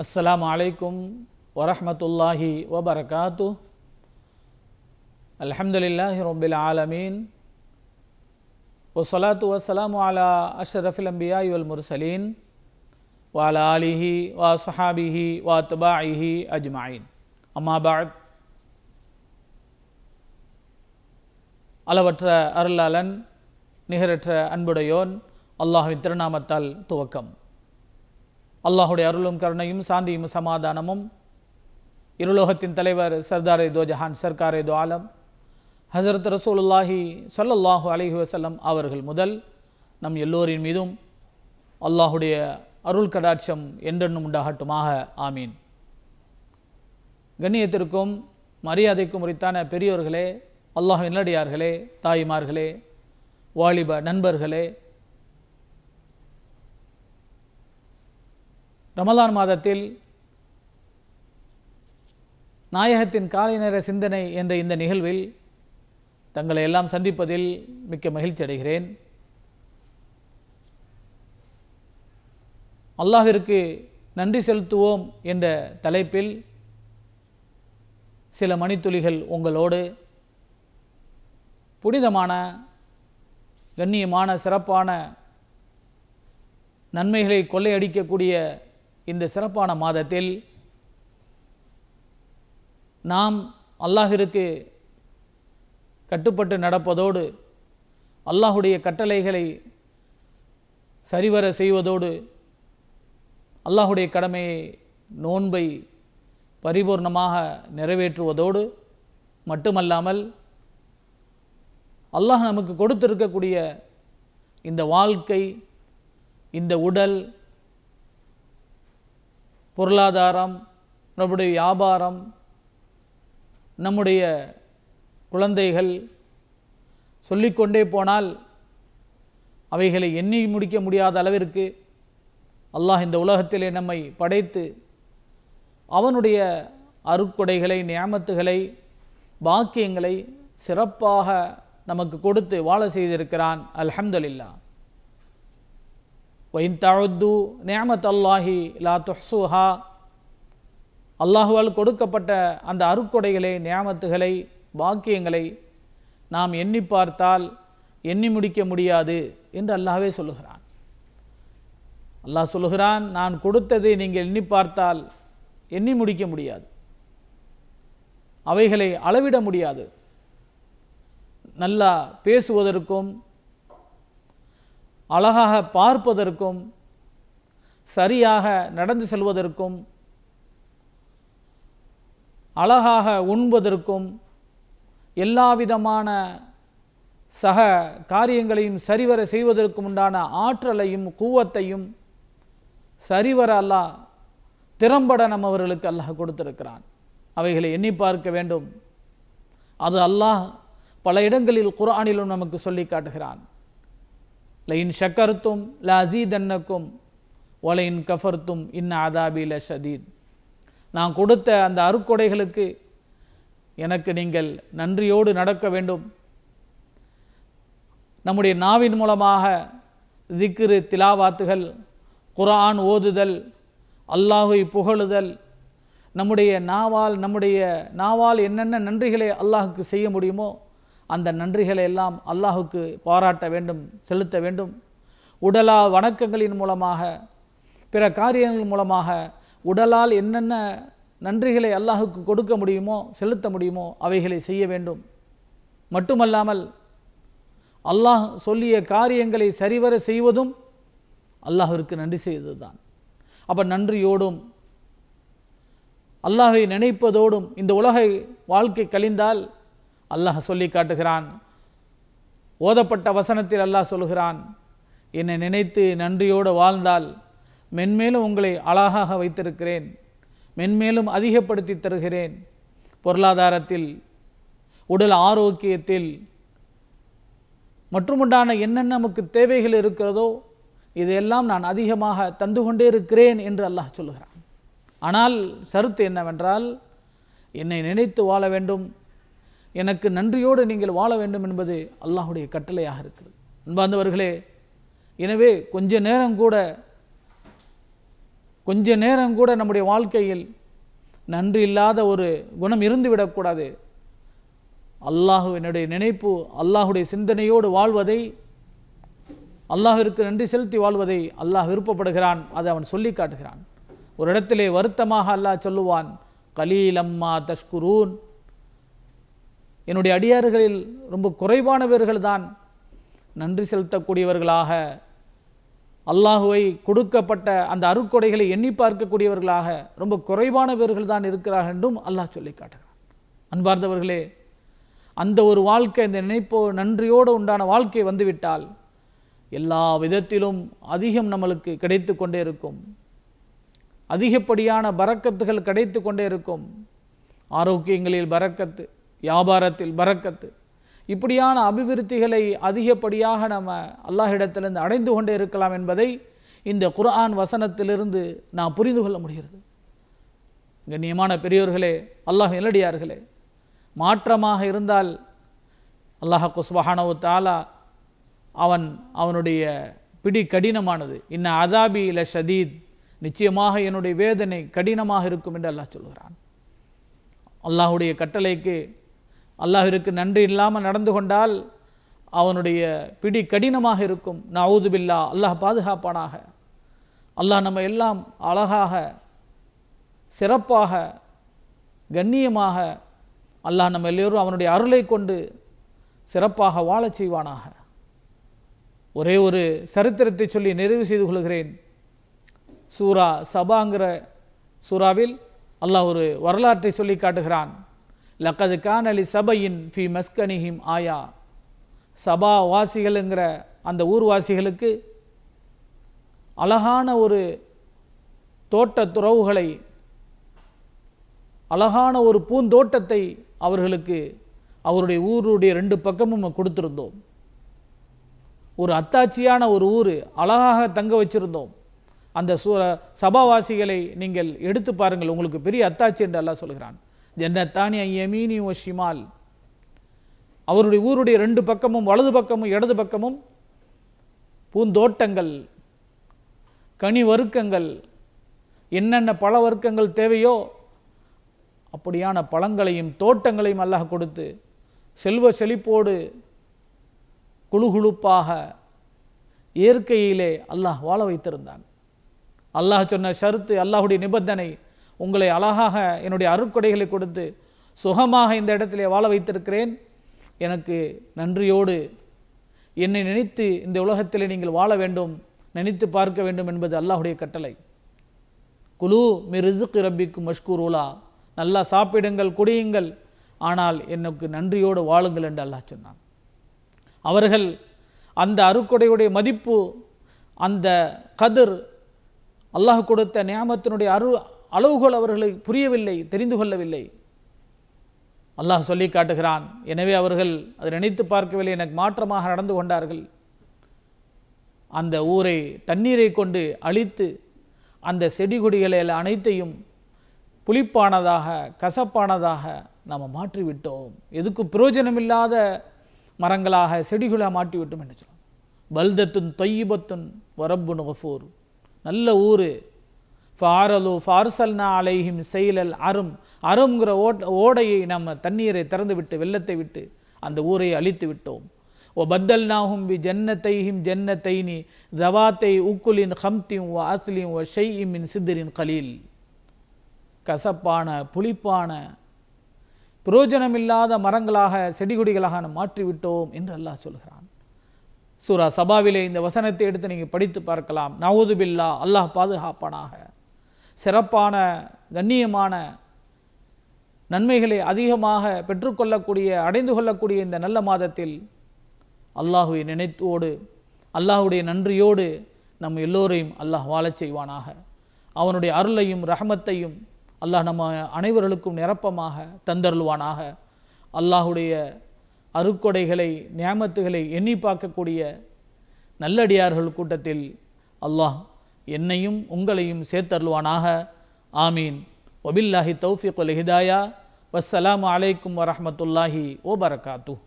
அஸ்ஸலாமு அலைக்கும் வரஹ்மத்துல்லாஹி வபரகாத்துஹ். அல்ஹம்துலில்லாஹி ரப்பில் ஆலமீன். வஸ்ஸலாத்து வஸ்ஸலாமு அலா அஷ்ரஃபில் அன்பியாஇ வல் முர்சலீன் வ அலா ஆலிஹி வ ஸஹாபிஹி வ அத்பாஇஹி அஜ்மஈன். அம்மா பஅத். அளவற்ற அருளாளன் நிகரற்ற அன்புடையோன் அல்லாஹ்வின் திருநாமத்தால் துவக்கம். அல்லாஹுடைய அருளும் கருணையும் சாந்தியும் சமாதானமும் இருலோகத்தின் தலைவர் சர்தாரே தோ ஜஹான் சர்க்காரே தோ ஆலம் ஹஸரத் ரசூலுல்லாஹி ஸல்லல்லாஹு அலைஹி வஸல்லம் அவர்கள் முதல் நம் எல்லோரின் மீதும் அல்லாஹுடைய அருள் கடாட்சம் என்றென்னும் உண்டாகட்டுமாக. ஆமீன். கண்ணியத்திற்கும் மரியாதைக்கும் உரித்தான பெரியோர்களே, அல்லாஹ்வின் நல்லடியார்களே, தாய்மார்களே, வாலிப நண்பர்களே, ரமலான் மாதத்தில் நாயகத்தின் காலை நேர சிந்தனை என்ற இந்த நிகழ்வில் தங்களை எல்லாம் சந்திப்பதில் மிக்க மகிழ்ச்சி அடைகிறேன். அல்லாஹ்விற்கு நன்றி செலுத்துவோம் என்ற தலைப்பில் சில மணித்துளிகள் உங்களோடு புனிதமான கண்ணியமான சிறப்பான நன்மைகளை கொள்ளையடிக்கக்கூடிய இந்த சிறப்பான மாதத்தில் நாம் அல்லாஹ்விற்கு கட்டுப்பட்டு நடப்பதோடு அல்லாஹுடைய கட்டளைகளை சரிவர செய்வதோடு அல்லாஹுடைய கடமையை நோன்பை பரிபூர்ணமாக நிறைவேற்றுவதோடு மட்டுமல்லாமல் அல்லாஹ் நமக்கு கொடுத்திருக்கக்கூடிய இந்த வாழ்க்கை, இந்த உடல், பொருளாதாரம், நம்முடைய வியாபாரம், நம்முடைய குழந்தைகள், சொல்லிக்கொண்டே போனால் அவைகளை எண்ணி முடிக்க முடியாத அளவிற்கு அல்லாஹ் இந்த உலகத்திலே நம்மை படைத்து அவனுடைய அருட்கொடைகளை, நியாமத்துகளை, பாக்கியங்களை சிறப்பாக நமக்கு கொடுத்து வாழ செய்திருக்கிறான். அல்ஹம்துலில்லாஹ். வஇன் தஅது நிஅமத்தல்லாஹி லா துஹ்ஸூஹா. அல்லாஹ்வால் கொடுக்கப்பட்ட அந்த அருட்கொடைகளை, நியாமத்துகளை, பாக்கியங்களை நாம் எண்ணி பார்த்தால் எண்ணி முடிக்க முடியாது என்று அல்லாஹ்வே சொல்லுகிறான். அல்லாஹ் சொல்லுகிறான், நான் கொடுத்ததை நீங்கள் எண்ணி பார்த்தால் எண்ணி முடிக்க முடியாது, அவைகளை அளவிட முடியாது. நல்லா பேசுவதற்கும், அழகாக பார்ப்பதற்கும், சரியாக நடந்து செல்வதற்கும், அழகாக உண்பதற்கும், எல்லா விதமான சக காரியங்களையும் சரிவர செய்வதற்கும் உண்டான ஆற்றலையும் கூவத்தையும் சரிவர அல்லாஹ் திறம்பட நம்மவர்களுக்கு அல்லாஹ் கொடுத்திருக்கிறான். அவைகளை எண்ணி பார்க்க வேண்டும். அது அல்லாஹ் பல இடங்களில் குர்ஆனிலும் நமக்கு சொல்லி காட்டுகிறான். லஇன் ஷக்கர்தும் லஅஸீதன்னக்கும் வலஇன் கஃபர்தும் இன் அஸாபி லஷதீத். நான் கொடுத்த அந்த அருட்கொடைகளுக்கு எனக்கு நீங்கள் நன்றியோடு நடக்க வேண்டும். நம்முடைய நாவின் மூலமாக திக்ரு, திலாவாத்துகள், குர்ஆன் ஓதுதல், அல்லாஹ்வை புகழுதல், நம்முடைய நாவால் என்னென்ன நன்றிகளை அல்லாஹுக்கு செய்ய முடியுமோ அந்த நன்றிகளை எல்லாம் அல்லாஹுக்கு பாராட்ட வேண்டும், செலுத்த வேண்டும். உடலா வணக்கங்களின் மூலமாக, பிற காரியங்கள் மூலமாக உடலால் என்னென்ன நன்றிகளை அல்லாஹுக்கு கொடுக்க முடியுமோ, செலுத்த முடியுமோ அவைகளை செய்ய வேண்டும். மட்டுமல்லாமல் அல்லாஹ் சொல்லிய காரியங்களை சரிவர செய்வதும் அல்லாஹ்விற்கு நன்றி செய்தது தான். அப்போ நன்றியோடும் அல்லாஹை நினைப்பதோடும் இந்த உலக வாழ்க்கை கழிந்தால் அல்லாஹ் சொல்லி காட்டுகிறான். ஓதப்பட்ட வசனத்தில் அல்லாஹ் சொல்கிறான், என்னை நினைத்து நன்றியோடு வாழ்ந்தால் மென்மேலும் உங்களை அழகாக வைத்திருக்கிறேன், மென்மேலும் அதிகப்படுத்தி தருகிறேன். பொருளாதாரத்தில், உடல் ஆரோக்கியத்தில் மற்றுமுண்டான என்னென்ன நமக்கு தேவைகள் இருக்கிறதோ இதையெல்லாம் நான் அதிகமாக தந்து கொண்டே இருக்கிறேன் என்று அல்லாஹ் சொல்லுகிறான். ஆனால் சருத்து என்னவென்றால், என்னை நினைத்து வாழ வேண்டும், எனக்கு நன்றியோடு நீங்கள் வாழ வேண்டும் என்பது அல்லாஹுடைய கட்டளையாக இருக்கிறது. அன்பார்ந்தவர்களே, எனவே கொஞ்ச நேரம் கூட கொஞ்ச நேரம் கூட நம்முடைய வாழ்க்கையில் நன்றி இல்லாத ஒரு குணம் இருந்துவிடக்கூடாது. அல்லாஹுவினுடைய நினைப்பு, அல்லாஹுடைய சிந்தனையோடு வாழ்வதை, அல்லாஹிற்கு நன்றி செலுத்தி வாழ்வதை அல்லாஹ் விருப்பப்படுகிறான். அதை அவன் சொல்லி காட்டுகிறான். ஒரு இடத்திலே வருத்தமாக அல்லாஹ் சொல்லுவான், கலீலம்மா தஷ்குரூன், என்னுடைய அடியார்களில் ரொம்ப குறைவானவர்கள் தான் நன்றி செலுத்தக்கூடியவர்களாக, அல்லாஹுவை கொடுக்கப்பட்ட அந்த அருட்கொடைகளை எண்ணி பார்க்கக்கூடியவர்களாக ரொம்ப குறைவானவர்கள் தான் இருக்கிறார்கள் என்றும் அல்லாஹ் சொல்லி காட்டுகிறான். அன்பார்ந்தவர்களே, அந்த ஒரு வாழ்க்கை, இந்த நினைப்போ நன்றியோடு உண்டான வாழ்க்கை வந்துவிட்டால் எல்லா விதத்திலும் அதிகம் நம்மளுக்கு கிடைத்து கொண்டே இருக்கும். அதிகப்படியான பரக்கத்துகள் கிடைத்து கொண்டே இருக்கும். ஆரோக்கியங்களில் பரக்கத்து, வியாபாரத்தில் பரக்கத்து, இப்படியான அபிவிருத்திகளை அதிகப்படியாக நம்ம அல்லாஹ்விடத்திலிருந்து அடைந்து கொண்டே இருக்கலாம் என்பதை இந்த குர்ஆன் வசனத்திலிருந்து நான் புரிந்து கொள்ள முடிகிறது. கண்ணியமான பெரியோர்களே, அல்லாஹ் நல்லடியார்களே, மாற்றமாக இருந்தால் அல்லாஹ் சுப்ஹானஹு வ தஆலா அவனுடைய பிடி கடினமானது. இன்ன அதாபி ல ஷதீத், நிச்சயமாக என்னுடைய வேதனை கடினமாக இருக்கும் என்று அல்லாஹ் சொல்கிறான். அல்லாஹுடைய கட்டளைக்கு, அல்லாஹிற்கு நன்றி இல்லாமல் நடந்து கொண்டால் அவனுடைய பிடி கடினமாக இருக்கும். நஊது பில்லா, அல்லாஹ் பாதுகாப்பானாக. அல்லாஹ் நம்ம எல்லாம் அழகாக, சிறப்பாக, கண்ணியமாக அல்லாஹ் நம்ம எல்லோரும் அவனுடைய அருளை கொண்டு சிறப்பாக வாழச் செய்வானாக. ஒரே ஒரு சரித்திரத்தை சொல்லி நிறைவு செய்து கொள்கிறேன். சூரா சபாங்கிற சூறாவில் அல்லாஹ் ஒரு வரலாற்றை சொல்லி காட்டுகிறான். லக்கது கானலி சபையின் ஃபி மஸ்கனிஹிம் ஆயா, சபா வாசிகள்ங்கிற அந்த ஊர்வாசிகளுக்கு அழகான ஒரு தோட்ட துறவுகளை, அழகான ஒரு பூந்தோட்டத்தை அவர்களுக்கு அவருடைய ஊருடைய 2 பக்கமும் கொடுத்திருந்தோம். ஒரு அத்தாட்சியான ஒரு ஊர், அழகாக தங்க வச்சிருந்தோம். அந்த சபாவாசிகளை நீங்கள் எடுத்து பாருங்கள், உங்களுக்கு பெரிய அத்தாட்சி என்று அல்லாஹ் சொல்கிறான். ஜன்னத்தானி யமீனி வ ஷிமால், அவருடைய ஊருடைய 2 பக்கமும், வலது பக்கமும் இடது பக்கமும் பூந்தோட்டங்கள், கனி வர்க்கங்கள், என்னென்ன பழ வர்க்கங்கள் தேவையோ அப்படியான பழங்களையும் தோட்டங்களையும் அல்லாஹ் கொடுத்து செல்வ செழிப்போடு குழுகுழுப்பாக இயற்கையிலே அல்லாஹ் வாழ வைத்திருந்தான். அல்லாஹ் சொன்ன ஷருத்து, அல்லாஹுடைய நிபந்தனை, உங்களை அழகாக என்னுடைய அருட்கொடைகளை கொடுத்து சுகமாக இந்த இடத்திலே வாழ வைத்திருக்கிறேன், எனக்கு நன்றியோடு என்னை நினைத்து இந்த உலகத்திலே நீங்கள் வாழ வேண்டும், நினைத்து பார்க்க வேண்டும் என்பது அல்லாஹுடைய கட்டளை. குலு மிர் ரிஸ்கி ரப்பிக்கும் மஷ்கூருலா, நல்லா சாப்பிடுங்கள், குடியுங்கள், ஆனால் எனக்கு நன்றியோடு வாழுங்கள் என்று அல்லாஹ் சொன்னான். அவர்கள் அந்த அருட்கொடையுடைய மதிப்பு, அந்த கதிர், அல்லாஹ் கொடுத்த நியாமத்தினுடைய அளவுகள் அவர்களுக்கு புரியவில்லை, தெரிந்து கொள்ளவில்லை. அல்லாஹ் சொல்லி காட்டுகிறான். எனவே அவர்கள் அதை நினைத்து பார்க்கவில்லை, எனக்கு மாற்றமாக நடந்து கொண்டார்கள். அந்த ஊரை தண்ணீரை கொண்டு அழித்து அந்த செடி கொடிகளை அனைத்தையும் புளிப்பானதாக, கசப்பானதாக நாம் மாற்றிவிட்டோம். எதுக்கும் பிரயோஜனமில்லாத மரங்களாக, செடிகளாக மாற்றிவிட்டோம் என்று சொல்லுவோம். பல்தத்துன் தொய்யிபத்துன் வரப்புன் கஃபூர், நல்ல ஊர். ஃபாரலு ஃபார்சல்னா அலைஹிம் செயலல் அரும், அரும்ங்கிற ஓடையை நம்ம தண்ணீரை திறந்து விட்டு, வெள்ளத்தை விட்டு அந்த ஊரை அழித்து விட்டோம். ஓ பத்தல்நாஹும் பி ஜன்னத்தைஹிம் ஜன்னத்தைனி தவாத்தை உக்குலின் ஹம்தின் வ அஸ்லின் வ ஷைஇம் மின் சித்ரின் கலீல், கசப்பான, புளிப்பான, பிரயோஜனமில்லாத மரங்களாக, செடிகொடிகளாக நாம் மாற்றிவிட்டோம் என்று அல்லாஹ் சொல்கிறான். சூரா சபாவிலே இந்த வசனத்தை எடுத்து நீங்கள் படித்து பார்க்கலாம். நஊது பில்லா, அல்லாஹ் பாதுகாப்பானாக. சிறப்பான, கண்ணியமான நன்மைகளை அதிகமாக பெற்றுக்கொள்ளக்கூடிய, அடைந்து கொள்ளக்கூடிய இந்த நல்ல மாதத்தில் அல்லாஹுவை நினைத்தோடு, அல்லாஹுடைய நன்றியோடு நம் எல்லோரையும் அல்லாஹ் வாழச் செய்வானாக. அவனுடைய அருளையும் ரஹமத்தையும் அல்லாஹ் நம்ம அனைவர்களுக்கும் நிரப்பமாக தந்தருள்வானாக. அல்லாஹுடைய அருட்கொடைகளை, நியாமத்துகளை எண்ணி பார்க்கக்கூடிய நல்லடியார்கள் கூட்டத்தில் அல்லாஹ் என்னையும் உங்களையும் சேர்த்தருள்வானாக. ஆமீன். வபில்லாஹி தௌஃபீக் வல் ஹிதாயா. வஸ்ஸலாமு அலைக்கும் வரஹ்மத்துல்லாஹி வபரகாத்துஹு.